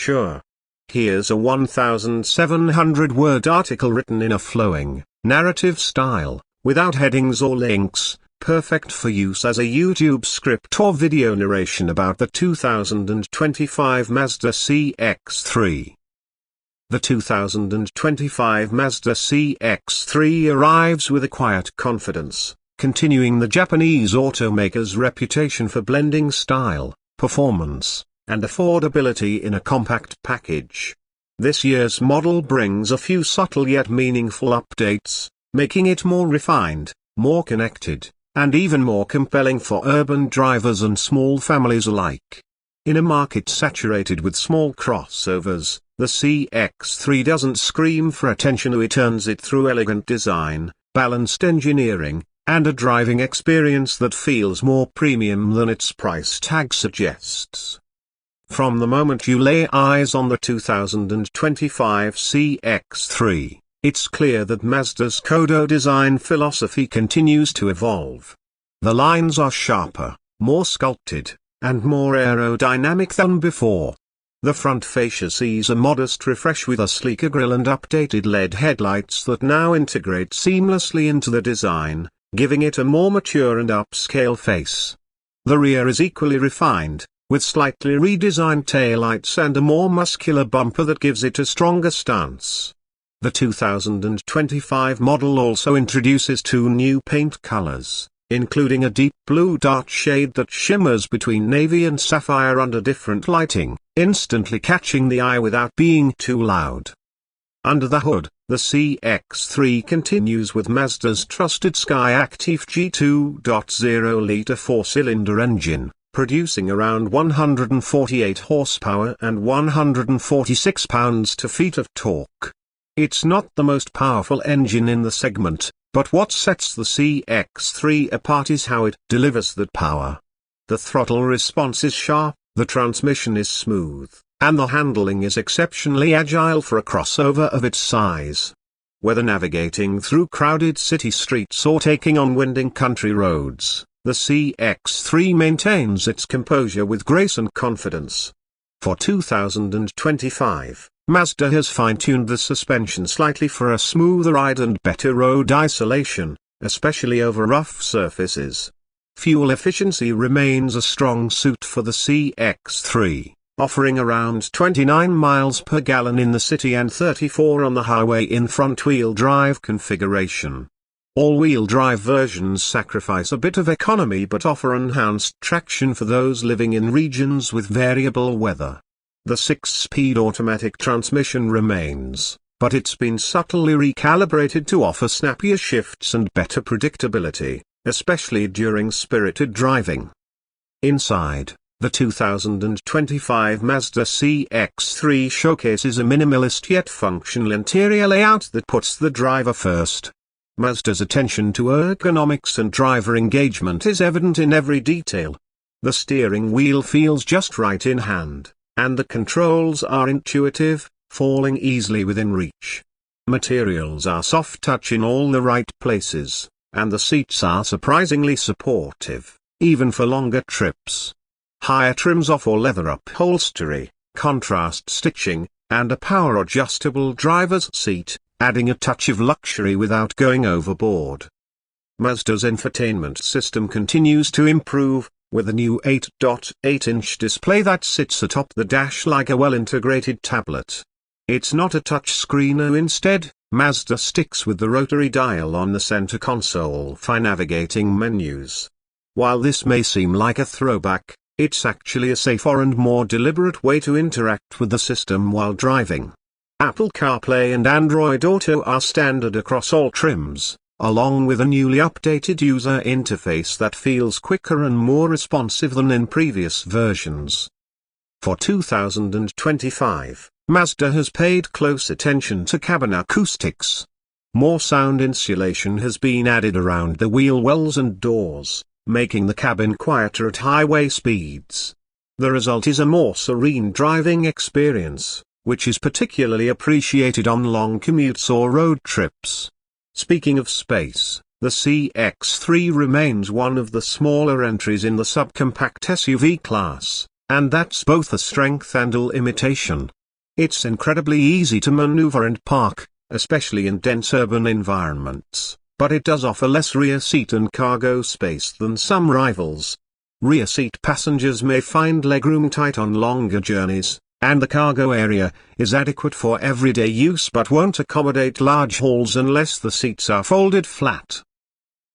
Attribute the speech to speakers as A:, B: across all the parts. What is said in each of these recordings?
A: mature. Here's a 1,700-word article written in a flowing, narrative style, without headings or links, perfect for use as a YouTube script or video narration about the 2025 Mazda CX-3. The 2025 Mazda CX-3 arrives with a quiet confidence, continuing the Japanese automaker's reputation for blending style, performance, and affordability in a compact package. This year's model brings a few subtle yet meaningful updates, making it more refined, more connected, and even more compelling for urban drivers and small families alike. In a market saturated with small crossovers, the CX-3 doesn't scream for attention. It earns it through elegant design, balanced engineering, and a driving experience that feels more premium than its price tag suggests. From the moment you lay eyes on the 2025 CX-3, it's clear that Mazda's Kodo design philosophy continues to evolve. The lines are sharper, more sculpted, and more aerodynamic than before. The front fascia sees a modest refresh with a sleeker grille and updated LED headlights that now integrate seamlessly into the design, giving it a more mature and upscale face. The rear is equally refined, with slightly redesigned taillights and a more muscular bumper that gives it a stronger stance. The 2025 model also introduces two new paint colors, including a deep blue dark shade that shimmers between navy and sapphire under different lighting, instantly catching the eye without being too loud. Under the hood, the CX-3 continues with Mazda's trusted Skyactiv G2.0-liter four-cylinder engine, producing around 148 horsepower and 146 pounds-feet of torque. It's not the most powerful engine in the segment, but what sets the CX-3 apart is how it delivers that power. The throttle response is sharp, the transmission is smooth, and the handling is exceptionally agile for a crossover of its size. Whether navigating through crowded city streets or taking on winding country roads, the CX-3 maintains its composure with grace and confidence. For 2025, Mazda has fine-tuned the suspension slightly for a smoother ride and better road isolation, especially over rough surfaces. Fuel efficiency remains a strong suit for the CX-3, offering around 29 miles per gallon in the city and 34 on the highway in front-wheel drive configuration. All-wheel drive versions sacrifice a bit of economy but offer enhanced traction for those living in regions with variable weather. The 6-speed automatic transmission remains, but it's been subtly recalibrated to offer snappier shifts and better predictability, especially during spirited driving. Inside, the 2025 Mazda CX-3 showcases a minimalist yet functional interior layout that puts the driver first. Mazda's attention to ergonomics and driver engagement is evident in every detail. The steering wheel feels just right in hand, and the controls are intuitive, falling easily within reach. Materials are soft touch in all the right places, and the seats are surprisingly supportive, even for longer trips. Higher trims offer leather upholstery, contrast stitching, and a power-adjustable driver's seat, adding a touch of luxury without going overboard. Mazda's infotainment system continues to improve, with a new 8.8-inch display that sits atop the dash like a well-integrated tablet. It's not a touchscreen. Instead, Mazda sticks with the rotary dial on the center console for navigating menus. While this may seem like a throwback, it's actually a safer and more deliberate way to interact with the system while driving. Apple CarPlay and Android Auto are standard across all trims, along with a newly updated user interface that feels quicker and more responsive than in previous versions. For 2025, Mazda has paid close attention to cabin acoustics. More sound insulation has been added around the wheel wells and doors, making the cabin quieter at highway speeds. The result is a more serene driving experience, which is particularly appreciated on long commutes or road trips. Speaking of space, the CX-3 remains one of the smaller entries in the subcompact SUV class, And that's both a strength and a limitation. It's incredibly easy to maneuver and park, especially in dense urban environments, but it does offer less rear seat and cargo space than some rivals. Rear seat passengers may find legroom tight on longer journeys, and the cargo area is adequate for everyday use but won't accommodate large hauls unless the seats are folded flat.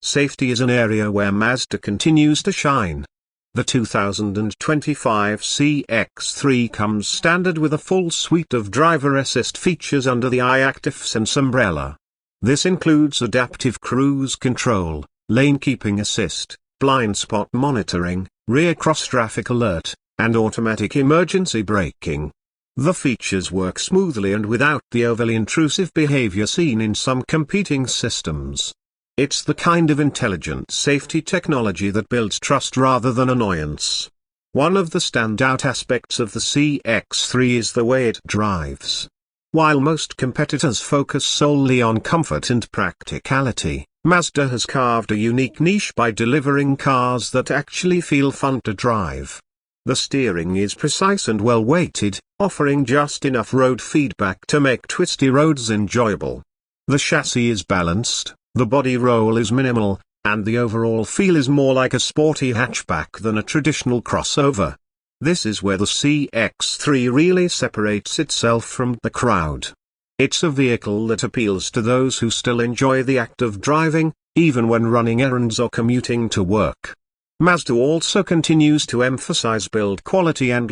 A: Safety is an area where Mazda continues to shine. The 2025 CX-3 comes standard with a full suite of driver assist features under the iActive Sense umbrella. This includes adaptive cruise control, lane keeping assist, blind spot monitoring, rear cross-traffic alert, and automatic emergency braking. The features work smoothly and without the overly intrusive behavior seen in some competing systems. It's the kind of intelligent safety technology that builds trust rather than annoyance. One of the standout aspects of the CX-3 is the way it drives. While most competitors focus solely on comfort and practicality, Mazda has carved a unique niche by delivering cars that actually feel fun to drive. The steering is precise and well-weighted, offering just enough road feedback to make twisty roads enjoyable. The chassis is balanced, the body roll is minimal, and the overall feel is more like a sporty hatchback than a traditional crossover. This is where the CX-3 really separates itself from the crowd. It's a vehicle that appeals to those who still enjoy the act of driving, even when running errands or commuting to work. Mazda also continues to emphasize build quality and